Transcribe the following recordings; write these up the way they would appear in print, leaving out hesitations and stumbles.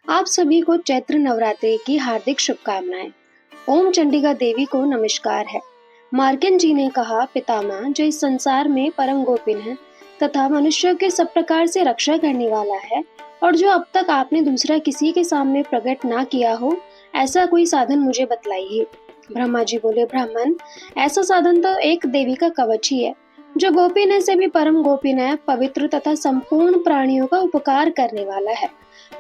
आप सभी को चैत्र नवरात्रि की हार्दिक शुभकामनाएं। ओम चंडिका देवी को नमस्कार है। मार्कंड जी ने कहा, पितामह जो इस संसार में परम गोपिन है तथा मनुष्यों के सब प्रकार से रक्षा करने वाला है, और जो अब तक आपने दूसरा किसी के सामने प्रकट ना किया हो, ऐसा कोई साधन मुझे बतलाइए। ब्रह्मा जी बोले, ब्राह्मण, ऐसा साधन तो एक देवी का कवच ही है, जो गोपिन से भी परम गोपिन है, पवित्र तथा संपूर्ण प्राणियों का उपकार करने वाला है।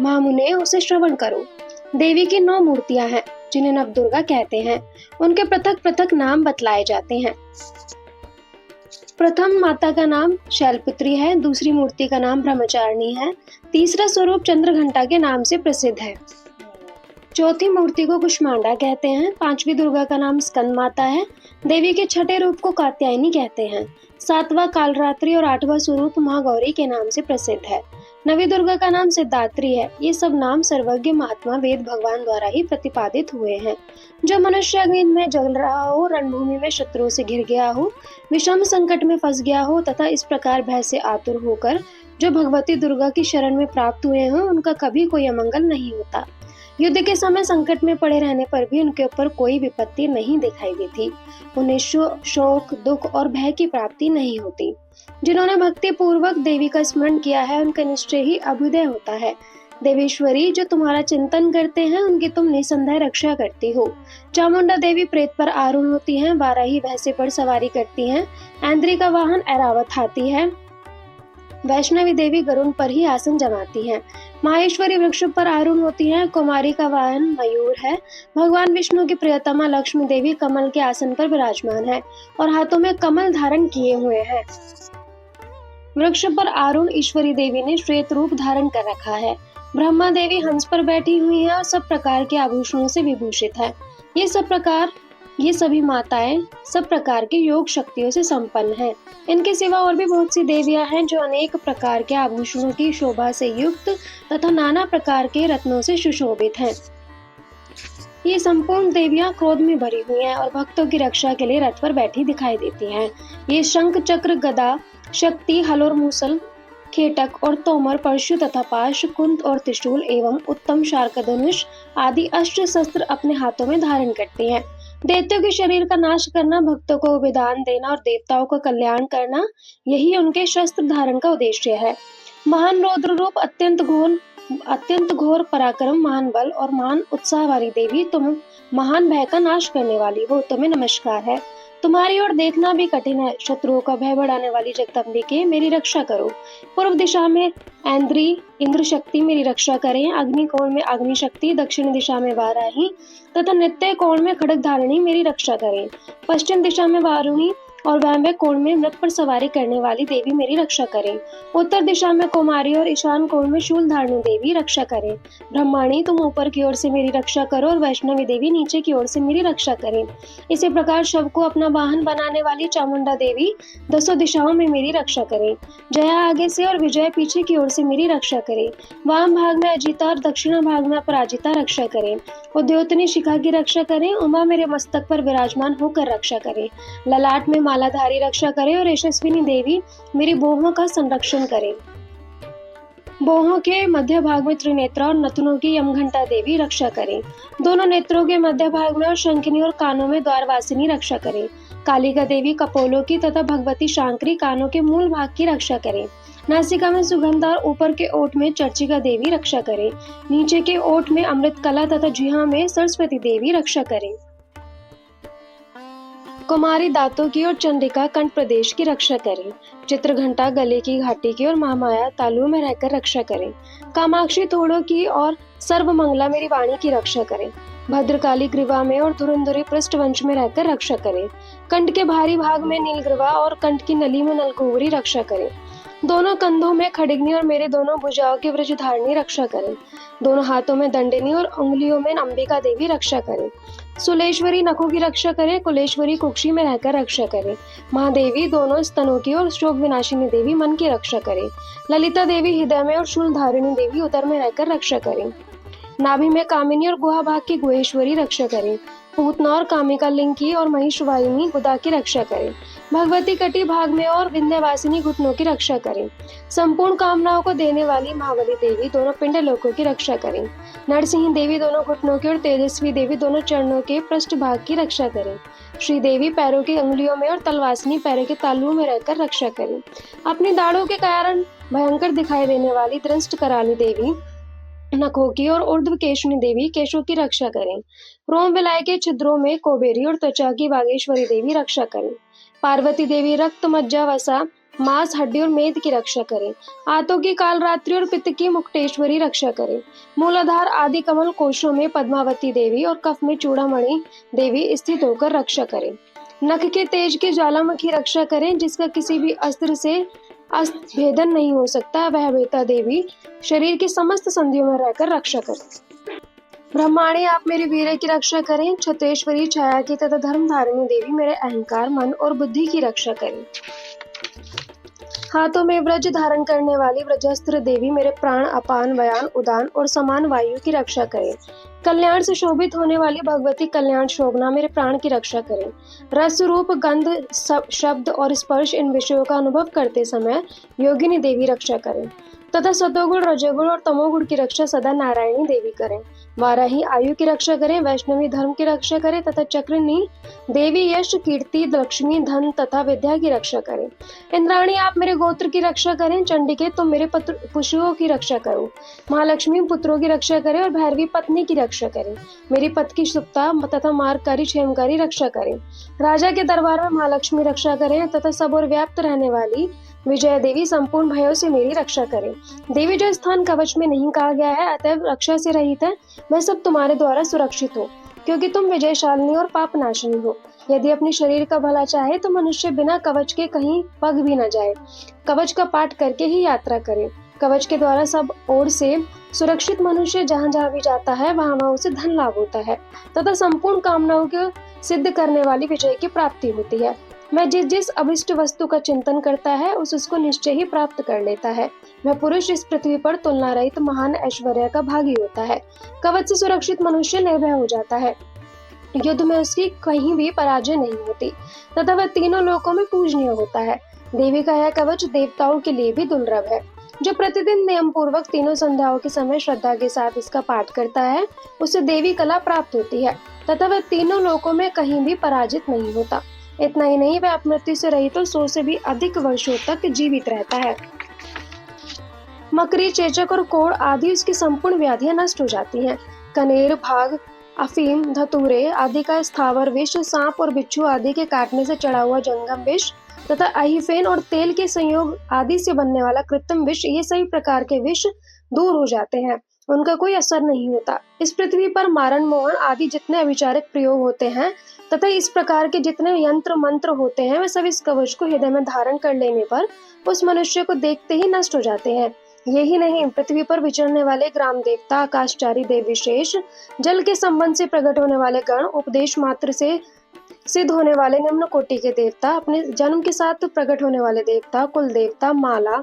महामुने, उसे श्रवण करो। देवी की 9 मूर्तियां हैं, जिन्हें नवदुर्गा कहते हैं। उनके पृथक पृथक नाम बतलाए जाते हैं। प्रथम माता का नाम शैलपुत्री है, दूसरी मूर्ति का नाम ब्रह्मचारिणी है, तीसरा स्वरूप चंद्रघंटा के नाम से प्रसिद्ध है, चौथी मूर्ति को कुष्मांडा कहते हैं, पांचवी दुर्गा का नाम स्कंद माता है, देवी के छठे रूप को कात्यायनी कहते हैं, सातवां कालरात्रि और आठवां स्वरूप महागौरी के नाम से प्रसिद्ध है, नवी दुर्गा का नाम सिद्धात्री है। ये सब नाम सर्वज्ञ महात्मा वेद भगवान द्वारा ही प्रतिपादित हुए हैं। जो मनुष्य अग्नि में जल रहा हो, रणभूमि में शत्रुओं से घिर गया हो, विषम संकट में फंस गया हो तथा इस प्रकार भय से आतुर होकर जो भगवती दुर्गा की शरण में प्राप्त हुए हों, उनका कभी कोई अमंगल नहीं होता। युद्ध के समय संकट में पड़े रहने पर भी उनके ऊपर कोई विपत्ति नहीं दिखाई देती। उन्हें शोक, दुख और भय की प्राप्ति नहीं होती। जिन्होंने भक्ति पूर्वक देवी का स्मरण किया है, उनका निश्चय ही अभ्युदय होता है। देवेश्वरी, जो तुम्हारा चिंतन करते हैं, उनकी तुम निसंदेह रक्षा करती हो। चामुंडा देवी प्रेत पर आरूढ़ होती हैं, बाराही भैंसे पर सवारी करती हैं, ऐन्द्री का वाहन ऐरावत हाथी है, वैष्णवी देवी गरुड़ पर ही आसन जमाती हैं, माहेश्वरी वृक्ष पर आरूढ़ होती हैं, कुमारी का वाहन मयूर है, भगवान विष्णु की प्रियतमा लक्ष्मी देवी कमल के आसन पर विराजमान है और हाथों में कमल धारण किए हुए हैं। वृक्ष पर आरूढ़ ईश्वरी देवी ने श्वेत रूप धारण कर रखा है। ब्रह्मा देवी हंस पर बैठी हुई है और सब प्रकार के आभूषणों से विभूषित है। ये सभी माताएं सब प्रकार की योग शक्तियों से संपन्न हैं। इनके सिवा और भी बहुत सी देवियां हैं, जो अनेक प्रकार के आभूषणों की शोभा से युक्त तथा नाना प्रकार के रत्नों से सुशोभित हैं। ये संपूर्ण देवियां क्रोध में भरी हुई हैं और भक्तों की रक्षा के लिए रथ पर बैठी दिखाई देती हैं। ये शंख, चक्र, गदा, शक्ति, हल और मूसल, खेटक और तोमर, परशु तथा पाश, कुंत और त्रिशूल एवं उत्तम शार्कधनुष आदि अस्त्र शस्त्र अपने हाथों में धारण करती हैं। दैत्यों के शरीर का नाश करना, भक्तों को विधान देना और देवताओं का कल्याण करना, यही उनके शस्त्र धारण का उद्देश्य है। महान रौद्र रूप, अत्यंत घोर पराक्रम, महान बल और महान उत्साह वाली देवी, तुम महान भय का नाश करने वाली हो, तुम्हें नमस्कार है। तुम्हारी ओर देखना भी कठिन है। शत्रुओं का भय बढ़ाने वाली जगदम्बिके, मेरी रक्षा करो। पूर्व दिशा में ऐन्द्री इंद्र शक्ति मेरी रक्षा करें, अग्नि कोण में अग्नि शक्ति, दक्षिण दिशा में वाराही तथा नित्य कोण में खड्ग धारिणी मेरी रक्षा करें। पश्चिम दिशा में वारुणी और वायव्य कोण में मृत पर सवारी करने वाली देवी मेरी रक्षा करें। उत्तर दिशा में कुमारी और ईशान कोण में शूल धारिणी देवी रक्षा करें। ब्रह्माणी, तुम ऊपर की ओर से मेरी रक्षा करो और वैष्णवी देवी नीचे की ओर से मेरी रक्षा करें। इसी प्रकार शव को अपना वाहन बनाने वाली चामुंडा देवी 10 दिशाओं में मेरी रक्षा करें। जया आगे से और विजय पीछे की ओर से मेरी रक्षा करें। वाम भाग में अजिता और दक्षिण भाग में अपराजिता रक्षा करें। उद्योतनी शिखा की रक्षा करें। उमा मेरे मस्तक पर विराजमान होकर रक्षा करें। ललाट में मालाधारी रक्षा करे और यशस्विनी देवी मेरी बोहों का संरक्षण करे। बोहों के मध्य भाग में त्रिनेत्रा और नथनों की यमघंटा देवी रक्षा करें। दोनों नेत्रों के मध्य भाग में और शंखिनी और कानों में द्वारवासिनी रक्षा करें। कालिका देवी कपोलों की तथा भगवती शांकरी कानों के मूल भाग की रक्षा करें। नासिका में सुगंधा और ऊपर के ओठ में चर्चिका देवी रक्षा करें। नीचे के ओठ में अमृत कला तथा जिह्वा में सरस्वती देवी रक्षा करें। कुमारी दांतों की और चंडिका कंठ प्रदेश की रक्षा करें। चित्रघंटा गले की घाटी की और महामाया तालुओं में रहकर रक्षा करें। कामाक्षी थोड़ों की और सर्वमंगला मेरी वाणी की रक्षा करें। भद्रकाली ग्रीवा में और धुरंधरी पृष्ठवंश में रहकर रक्षा करें। कंठ के भारी भाग में नीलग्रीवा और कंठ की नली में नलकुंवरी रक्षा करें। दोनों कंधों में खड़गनी और मेरे दोनों भुजाओं की वृषधारिणी रक्षा करें। दोनों हाथों में दंडिनी और उंगलियों में अंबिका देवी रक्षा करें। सुलेश्वरी नखों की रक्षा करें। कुलेश्वरी कुक्षी में रहकर रक्षा करें। महादेवी दोनों स्तनों की और शोक विनाशिनी देवी मन की रक्षा करें। ललिता देवी हृदय में और शूलधारिणी देवी उदर में रहकर रक्षा करें। नाभि में कामिनी और गुहा भाग की गुहेश्वरी रक्षा करें। पूतना और कामिका लिंग की और महिषवाहिनी गुदा की रक्षा करें। भगवती कटी भाग में और विंध्यवासिनी घुटनों की रक्षा करें। संपूर्ण कामनाओं को देने वाली महाबली देवी दोनों पिंड लोकों की रक्षा करें। नरसिंह देवी दोनों घुटनों की और तेजस्वी देवी दोनों चरणों के पृष्ठ भाग की रक्षा करें। श्री देवी पैरों की अंगुलियों में और तलवासिनी पैरों के तालुओं में रहकर रक्षा करें। अपनी दाढ़ों के कारण भयंकर दिखाई देने वाली दृष्ट कराली देवी नखों की और ऊर्ध्व केशनी देवी केशों की रक्षा करें। रोम विलाय के छिद्रों में कोबेरी और त्वचा की बागेश्वरी देवी रक्षा करें। पार्वती देवी रक्त मज्जा वसा मांस हड्डी और मेद की रक्षा करें। आंतों की कालरात्रि और पित्त की मुक्तेश्वरी रक्षा करें। मूलाधार आदि कमल कोशों में पद्मावती देवी और कफ में चूड़ामणि देवी स्थित होकर रक्षा करें। नख के तेज के ज्वालामुखी रक्षा करें, जिसका किसी भी अस्त्र से भेदन नहीं हो सकता, वह बेता देवी शरीर की समस्त संधियों में रहकर रक्षा करें। ब्रह्माणी आप मेरे वीर की रक्षा करें। छत्रेश्वरी छाया की तथा धर्म धारिणी देवी मेरे अहंकार मन और बुद्धि की रक्षा करें। हाथों में व्रज धारण करने वाली व्रजस्त्र देवी मेरे प्राण अपान व्यान उदान और समान वायु की रक्षा करें। कल्याण से शोभित होने वाली भगवती कल्याण शोभना मेरे प्राण की रक्षा करें। रस रूप गंध शब्द और स्पर्श इन विषयों का अनुभव करते समय योगिनी देवी रक्षा करें तथा सतोगुण रजोगुण और तमोगुण की रक्षा सदा नारायणी देवी करें। वाराही आयु की रक्षा करें, वैष्णवी धर्म की रक्षा करें तथा चक्रनी देवी यश कीर्ति लक्ष्मी धन तथा विद्या की रक्षा करें। इंद्राणी आप मेरे गोत्र की रक्षा करें। चंडिके तुम मेरे पशुओं की रक्षा करो। महालक्ष्मी पुत्रों की रक्षा करें और भैरवी पत्नी की रक्षा करें। मेरी पद की सुप्ता तथा मार्गकारी क्षेमकारी रक्षा करें। राजा के दरबार में महालक्ष्मी रक्षा करें तथा सब और व्याप्त रहने वाली विजय देवी संपूर्ण भयों से मेरी रक्षा करें। देवी जो स्थान कवच में नहीं कहा गया है अतएव रक्षा से रहित है, वह सब तुम्हारे द्वारा सुरक्षित हो, क्योंकि तुम विजयशालिनी और पाप नाशिनी हो। यदि अपने शरीर का भला चाहे तो मनुष्य बिना कवच के कहीं पग भी न जाए, कवच का पाठ करके ही यात्रा करे। कवच के द्वारा सब ओर से सुरक्षित मनुष्य जहाँ जहाँ भी जाता है वहाँ वहाँ उसे धन लाभ होता है तथा संपूर्ण कामनाओं को सिद्ध करने वाली विजय की प्राप्ति होती है। वह जिस जिस अभिष्ट वस्तु का चिंतन करता है उसको निश्चय ही प्राप्त कर लेता है। वह पुरुष इस पृथ्वी पर तुलना रहित महान ऐश्वर्य का भागी होता है। कवच से सुरक्षित मनुष्य निर्भय हो जाता है, युद्ध में उसकी कहीं भी पराजय नहीं होती तथा वह तीनों लोकों में पूजनीय होता है। देवी का यह कवच देवताओं के लिए भी दुर्लभ है। जो प्रतिदिन नियम पूर्वक तीनों संध्याओं के समय श्रद्धा के साथ इसका पाठ करता है उसे देवी कला प्राप्त होती है तथा वह तीनों लोकों में कहीं भी पराजित नहीं होता। इतना ही नहीं, वह अपमृत्यु से रहित तो 100 से भी अधिक वर्षों तक जीवित रहता है। मकरी चेचक और कोढ़ आदि उसकी संपूर्ण व्याधियां नष्ट हो जाती हैं। कनेर भाग अफीम धतूरे आदि का स्थावर विष, सांप और बिच्छू आदि के काटने से चढ़ा हुआ जंगम विष तथा अहिफेन और तेल के संयोग आदि से बनने वाला कृत्रिम विष, ये सभी प्रकार के विष दूर हो जाते हैं, उनका कोई असर नहीं होता। इस पृथ्वी पर मारण मोहन आदि जितने अविचारिक प्रयोग होते हैं तथा इस प्रकार के जितने यंत्र मंत्र होते हैं, वे सब इस कवच को हृदय में धारण कर लेने पर उस मनुष्य को देखते ही नष्ट हो जाते हैं। यही नहीं, पृथ्वी पर विचरने वाले ग्राम देवता, आकाशचारी देव विशेष, जल के संबंध से प्रकट होने वाले गण, उपदेश मात्र से सिद्ध होने वाले निम्न कोटि के देवता, अपने जन्म के साथ प्रकट होने वाले देवता, कुल देवता, माला,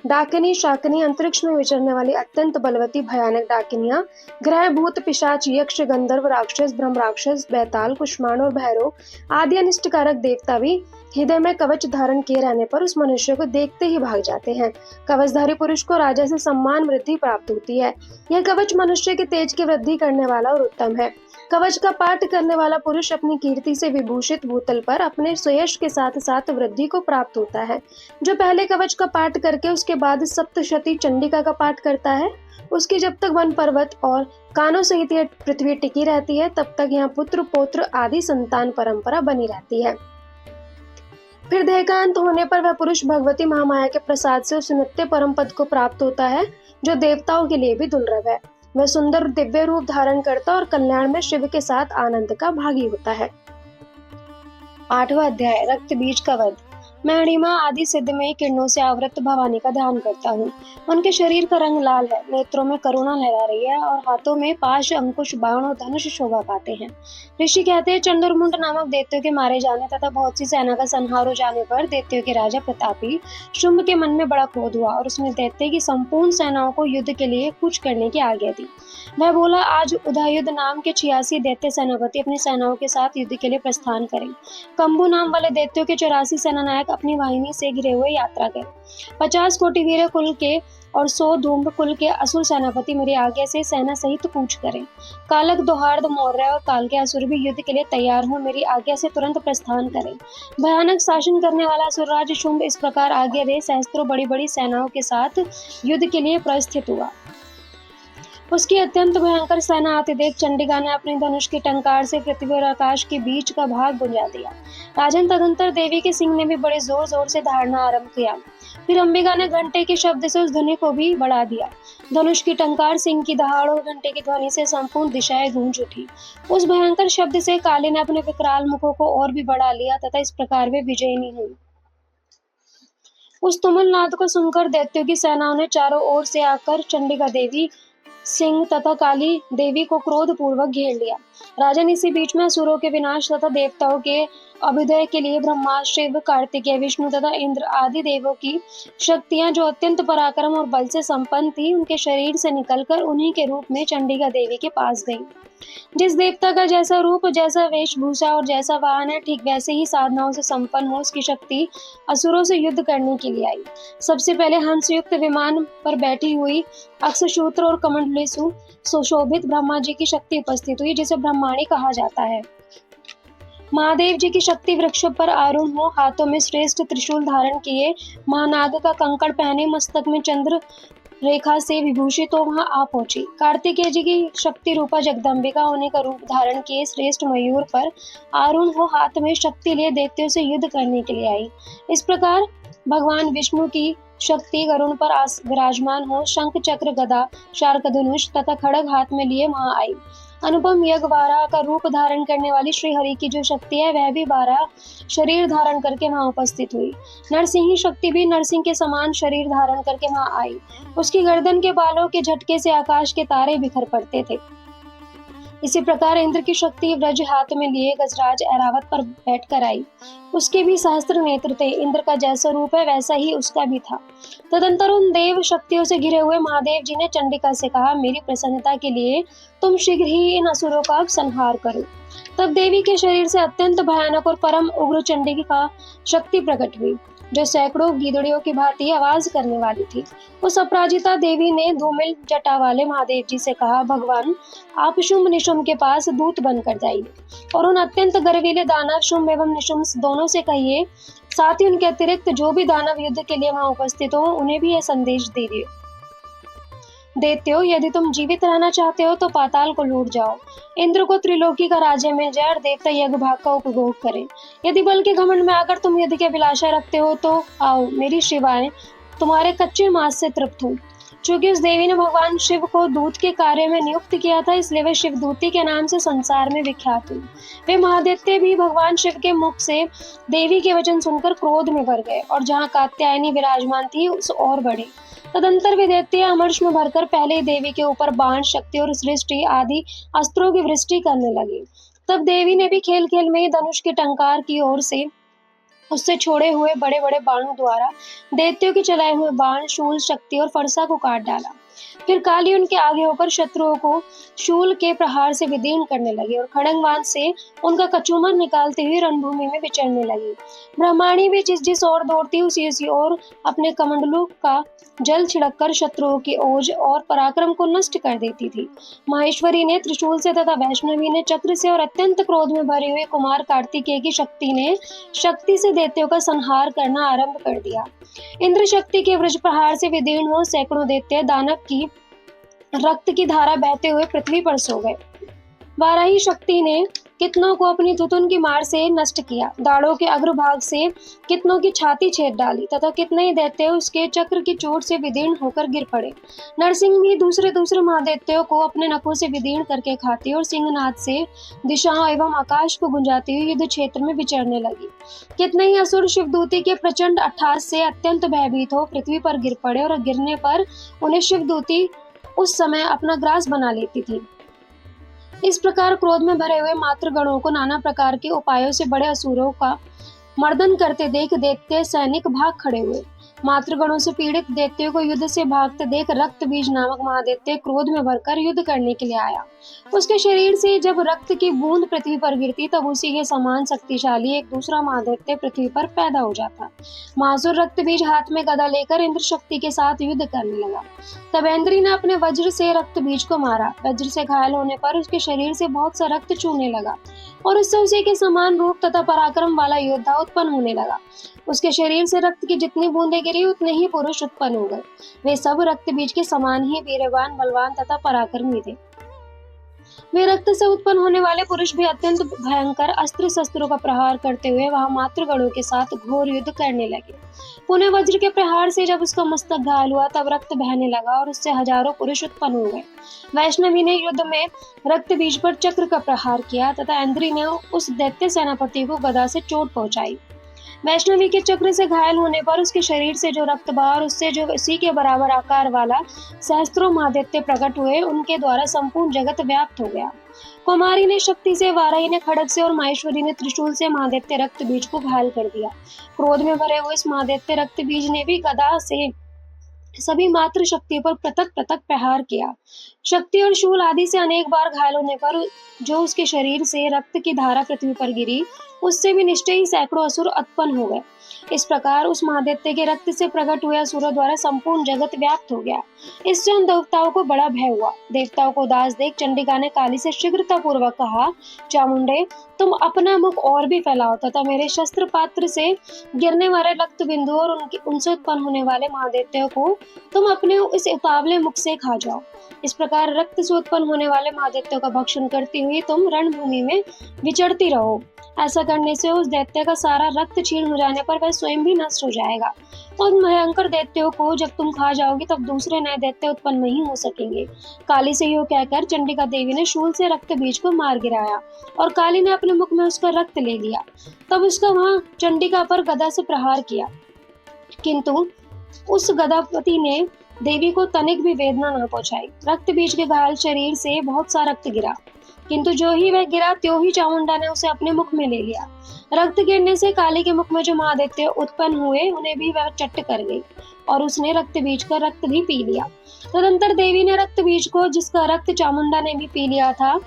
डाकिनी, शाकिनी, अंतरिक्ष में विचरने वाली अत्यंत बलवती भयानक डाकिनियां, ग्रह, भूत, पिशाच, यक्ष, गंधर्व, राक्षस, ब्रह्म राक्षस, बैताल, कुष्मांड और भैरव आदि अनिष्टकारक देवता भी हृदय में कवच धारण किए रहने पर उस मनुष्य को देखते ही भाग जाते हैं। कवचधारी पुरुष को राजा से सम्मान वृद्धि प्राप्त होती है। यह कवच मनुष्य के तेज की वृद्धि करने वाला और उत्तम है। कवच का पाठ करने वाला पुरुष अपनी कीर्ति से विभूषित भूतल पर अपने सुयश के साथ साथ वृद्धि को प्राप्त होता है। जो पहले कवच का पाठ करके उसके बाद सप्तशती चंडिका का पाठ करता है, उसकी जब तक वन पर्वत और कानों सहित यह पृथ्वी टिकी रहती है तब तक यहाँ पुत्र पौत्र आदि संतान परंपरा बनी रहती है। फिर देहांत होने पर वह पुरुष भगवती महामाया के प्रसाद से उस नित्य परम पद को प्राप्त होता है जो देवताओं के लिए भी दुर्लभ है। वह सुंदर दिव्य रूप धारण करता और कल्याण में शिव के साथ आनंद का भागी होता है। 8वां अध्याय, रक्त बीज का वध। मैं अणिमा आदि सिद्धमयी किरणों से आवृत भवानी का ध्यान करता हूँ। उनके शरीर का रंग लाल है, नेत्रों में करुणा लहरा रही है और हाथों में पाश, अंकुश, बाण और धनुष शोभा पाते हैं। ऋषि कहते हैं, चंद्रमुंड नामक दैत्यों के मारे जाने तथा बहुत सी सेना का संहार हो जाने पर दैत्यों के राजा प्रतापी शुंभ के मन में बड़ा क्रोध हुआ और उसने दैत्य की संपूर्ण सेनाओं को युद्ध के लिए कूच करने की आज्ञा दी। वह बोला, आज उदयुद्ध नाम के 86 दैत्य सेनापति अपनी सेनाओं के साथ युद्ध के लिए प्रस्थान करें। कंबु नाम वाले दैत्यों के 84 सेनानायक अपनी वाहिनी से घिरे हुए यात्रा करें। 50 कोटि वीर कुल के और 100 धूम्र कुल के असुर सेनापति मेरी आज्ञा से सेना सहित कूच करें। कालक, दोहार्द, मौर्य और काल के असुर भी युद्ध के लिए तैयार हो मेरी आज्ञा से तुरंत प्रस्थान करें। भयानक शासन करने वाला असुरराज शुंभ इस प्रकार आज्ञा दे सहस्त्रों बड़ी बड़ी सेनाओं के साथ युद्ध के लिए प्रस्थित हुआ। उसकी अत्यंत भयंकर सेना आते देख चंडिका ने अपने धनुष की टंकार से पृथ्वी और आकाश के बीच का भाग गुंजा दिया। राजन, तदंतर देवी के सिंह ने भी बड़े जोर जोर से दहाड़ना आरंभ किया। फिर अंबिका ने घंटे के शब्द से उस ध्वनि को भी बढ़ा दिया। धनुष की टंकार, सिंह की दहाड़ और घंटे की ध्वनि से संपूर्ण दिशाएं गूंज उठी। उस भयंकर शब्द से काली ने अपने विकराल मुखों को और भी बढ़ा लिया तथा इस प्रकार वे विजयिनी हुई। उस तुमुल नाद को सुनकर दैत्यों की सेनाओं ने चारों ओर से आकर चंडिका देवी, सिंह तथा काली देवी को क्रोध पूर्वक घेर लिया। राजन, इसी बीच में असुरों के विनाश तथा देवताओं के अभ्युदय के लिए ब्रह्मा, शिव, कार्तिकेय, विष्णु तथा इंद्र आदि देवों की शक्तियां जो अत्यंत पराक्रम और बल से संपन्न थी, उनके शरीर से निकलकर उन्हीं के रूप में चंडिका देवी के पास गई। जिस देवता का जैसा रूप, जैसा वेशभूषा और जैसा वाहन है, ठीक वैसे ही साधनाओं से संपन्न हो उसकी शक्ति असुरों से युद्ध करने के लिए आई। सबसे पहले हंसयुक्त विमान पर बैठी हुई अक्षसूत्र और कमंडलू सुशोभित ब्रह्मा जी की शक्ति उपस्थित हुई, जिसे ब्रह्माणी कहा जाता है। महादेव जी की शक्ति वृक्ष पर आरूढ़ हो, हाथों में श्रेष्ठ त्रिशूल धारण किए, महानाग का कंकड़ पहने, मस्तक में चंद्र रेखा से विभूषित तो वहां आ पहुंची। कार्तिकेय जी की शक्ति रूपा जगदम्बिका होने का रूप धारण किए श्रेष्ठ मयूर पर आरूढ़ हो, हाथ में शक्ति लिए दैत्यों से युद्ध करने के लिए आई। इस प्रकार भगवान विष्णु की शक्ति गरुड़ पर विराजमान हो, शंख, चक्र, गदा, शार्कधनुष तथा खड़ग हाथ में लिए वहां आई। अनुपम यज्ञ वाराह का रूप धारण करने वाली श्री हरि की जो शक्ति है, वह भी वाराह शरीर धारण करके वहां उपस्थित हुई। नरसिंह शक्ति भी नरसिंह के समान शरीर धारण करके वहां आई। उसकी गर्दन के बालों के झटके से आकाश के तारे बिखर पड़ते थे। इसी प्रकार इंद्र की शक्ति व्रज हाथ में लिए गजराज ऐरावत पर बैठकर आई। उसके भी सहस्त्र नेत्र थे। इंद्र का जैसा रूप है वैसा ही उसका भी था। तदंतर उन देव शक्तियों से घिरे हुए महादेव जी ने चंडिका से कहा, मेरी प्रसन्नता के लिए तुम शीघ्र ही इन असुरों का संहार करो। तब देवी के शरीर से अत्यंत भयानक और परम उग्र चंडिका शक्ति प्रकट हुई, जो सैकड़ों गीदड़ियों की भांति आवाज करने वाली थी। उस अपराजिता देवी ने धूमिल जटा वाले महादेव जी से कहा, भगवान, आप शुंभ निशुंभ के पास दूत बनकर जाइए और उन अत्यंत गर्वीले दानव शुंभ एवं निशुंभ दोनों से कहिए, साथ ही उनके अतिरिक्त जो भी दानव युद्ध के लिए वहां उपस्थित हो, उन्हें भी यह संदेश दीजिए, देते हो, यदि तुम जीवित रहना चाहते हो तो पाताल को लूट जाओ, इंद्र को त्रिलोकी का राज्य मिल जाए और देवता यज्ञ भाग का उपभोग करें। यदि बल के घमंड में आकर तुम युद्ध की अभिलाषा रखते हो तो आओ, मेरी शिवाएं तुम्हारे कच्चे मांस से तृप्त हो। चूंकि उस देवी ने भगवान शिव को दूत के कार्य में नियुक्त किया था, इसलिए वे शिवदूती के नाम से संसार में विख्यात हुई। वे महादैत्य भी भगवान शिव के मुख से देवी के वचन सुनकर क्रोध में भर गए और जहाँ कात्यायनी विराजमान थी उस और बढ़े। तदंतर वे दैत्य अमर्ष में भरकर पहले ही देवी के ऊपर बाण, शक्ति और सृष्टि आदि अस्त्रों की वृष्टि करने लगे। तब देवी ने भी खेल खेल में ही धनुष की टंकार की ओर से उससे छोड़े हुए बड़े बड़े बाणों द्वारा दैत्यों के चलाए हुए बाण, शूल, शक्ति और फरसा को काट डाला। फिर काली उनके आगे होकर शत्रुओं को शूल के प्रहार से विदीर्ण करने लगी और खड़ंगवान से उनका कचूमर निकालते हुए रणभूमि में विचरने लगी। ब्रह्माणी भी जिस जिस ओर दौड़ती उसी ओर अपने कमंडलू का जल छिड़ककर शत्रुओं की ओज और पराक्रम को नष्ट कर देती थी। माहेश्वरी ने त्रिशूल से तथा वैष्णवी ने चक्र से और अत्यंत क्रोध में भरे हुए कुमार कार्तिकेय की शक्ति ने शक्ति से दैत्यों का संहार करना आरंभ कर दिया। इंद्र शक्ति के वज्र प्रहार से विदीर्ण हो सैकड़ों दैत्य दानव की रक्त की धारा बहते हुए पृथ्वी पर सो गए। वाराही शक्ति ने कितनों को अपनी थुथुन की मार से नष्ट किया, दाढ़ों के अग्रभाग से कितनों की छाती छेद डाली तथा कितने ही दैत्य उसके चक्र की चोट से विदीर्ण होकर गिर पड़े। नरसिंह भी दूसरे महादैत्यों को अपने नखों से विदीर्ण करके खाती और सिंहनाद से दिशाओं एवं आकाश को गुंजाती हुई युद्ध क्षेत्र में विचरने लगी। कितने ही असुर शिवदूती के प्रचंड अट्टहास से अत्यंत भयभीत हो पृथ्वी पर गिर पड़े और गिरने पर उन्हें शिवदूती उस समय अपना ग्रास बना लेती थी। इस प्रकार क्रोध में भरे हुए मातृगणों को नाना प्रकार के उपायों से बड़े असुरों का मर्दन करते देख दैत्य सैनिक भाग खड़े हुए। मातृगणों से पीड़ित दैत्यों को युद्ध से भागते देख रक्त बीज नामक महादैत्य क्रोध में भरकर युद्ध करने के लिए आया। उसके शरीर से जब रक्त की बूंद पृथ्वी पर गिरती तब उसी के समान शक्तिशाली एक दूसरा महादैत्य पृथ्वी पर पैदा हो जाता। महासुर रक्त बीज हाथ में गदा लेकर इंद्र शक्ति के साथ युद्ध करने लगा। तब इंद्री ने अपने वज्र से रक्त बीज को मारा। वज्र से घायल होने पर उसके शरीर से बहुत सा रक्त चूने लगा और उससे उसी के समान रूप तथा पराक्रम वाला योद्धा उत्पन्न होने लगा। उसके शरीर से रक्त की जितनी बूंदें गिरी उतने ही पुरुष उत्पन्न हो गए। वे सब रक्त बीज के समान ही वीरवान, बलवान तथा पराक्रमी थे। वे रक्त से उत्पन्न होने वाले पुरुष भी अत्यंत भयंकर अस्त्र शस्त्रों का प्रहार करते हुए वहां मातृगणों के साथ घोर युद्ध करने लगे। पुनः वज्र के प्रहार से जब उसका मस्तक घायल हुआ तब रक्त बहने लगा और उससे हजारों पुरुष उत्पन्न हो गए। वैष्णवी ने युद्ध में रक्त बीज पर चक्र का प्रहार किया तथा इंद्री ने उस दैत्य सेनापति को गदा से चोट पहुंचाई। वैष्णवी के चक्र से घायल होने पर उसके शरीर से जो रक्त बहा और उससे जो इसी के बराबर आकार वाला सहस्त्रों महादैत्य प्रकट हुए, उनके द्वारा संपूर्ण जगत व्याप्त हो गया। कुमारी ने शक्ति से, वाराही ने खड्ग से और माहेश्वरी ने त्रिशूल से महादैत्य रक्त बीज को घायल कर दिया। क्रोध में भरे हुए इस महादैत्य रक्त बीज ने भी गदा से सभी मातृ शक्ति पर पृथक पृथक प्रहार किया। शक्ति और शूल आदि से अनेक बार घायल होने पर जो उसके शरीर से रक्त की धारा पृथ्वी पर गिरी, उससे भी निश्चय ही सैकड़ों असुर उत्पन्न हो गए। इस प्रकार उस महादैत्य के रक्त से प्रकट हुए असुरों द्वारा संपूर्ण जगत व्याप्त हो गया। इससे उन देवताओं को बड़ा भय हुआ। देवताओं को उदास देख चंडिका ने काली से शीघ्रता पूर्वक कहा, चामुंडे, तुम अपना मुख और भी फैलाओ तथा मेरे शस्त्र पात्र से गिरने वाले रक्त बिंदु और उनसे उत्पन्न होने वाले महादैत्यों को तुम अपने इस उतावले मुख से खा जाओ। इस प्रकार रक्त से उत्पन्न होने वाले महादैत्यों का भक्षण करती हुई तुम रणभूमि में विचरती रहो। ऐसा करने से उस दैत्य का सारा रक्त क्षीण हो जाने पर वह स्वयं भी नष्ट हो जाएगा। उन भयंकर दैत्यों को जब तुम खा जाओगे तब दूसरे नए दैत्य उत्पन्न नहीं हो सकेंगे। काली से यूं कहकर चंडिका देवी ने शूल से रक्त बीज को मार गिराया और काली ने अपने मुख में उसका रक्त ले लिया। तब उसका वहां चंडिका पर गदा से प्रहार किया, किंतु उस गदापति ने देवी को तनिक भी वेदना न पहुंचाई। रक्त बीज के घायल शरीर से बहुत सा रक्त गिरा, किंतु जो ही वह गिरा त्यों ही चामुंडा ने उसे अपने मुख में ले लिया। रक्त गिरने से काली के मुख में जो महादैत्य उत्पन्न हुए उन्हें भी वह चट्ट कर गई और उसने रक्त बीज का रक्त भी पी लिया। तदंतर देवी ने रक्त बीज को, जिसका रक्त चामुंडा ने भी पी लिया था,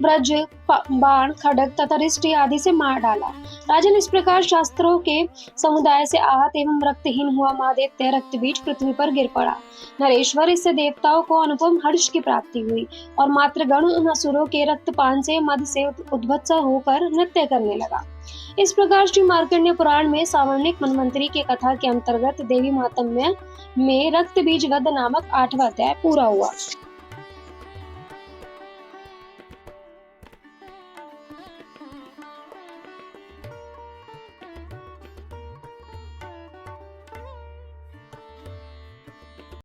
ब्रज, बाण, खड्ग तथा रिष्टि आदि से मार डाला। राजन, इस प्रकार शास्त्रों के समुदाय से आहत एवं रक्तहीन हुआ महादैत्य रक्त बीज पृथ्वी पर गिर पड़ा। नरेश्वर, इससे देवताओं को अनुपम हर्ष की प्राप्ति हुई और मातृगण उन असुरों के रक्तपान से मद से उद्भत्स होकर नृत्य करने लगा। इस प्रकार श्री मार्कंडेय पुराण में सावर्णिक मन्वंतरी के कथा के अंतर्गत देवी महात्म्य में रक्त बीज वध नामक 8वां अध्याय पूरा हुआ।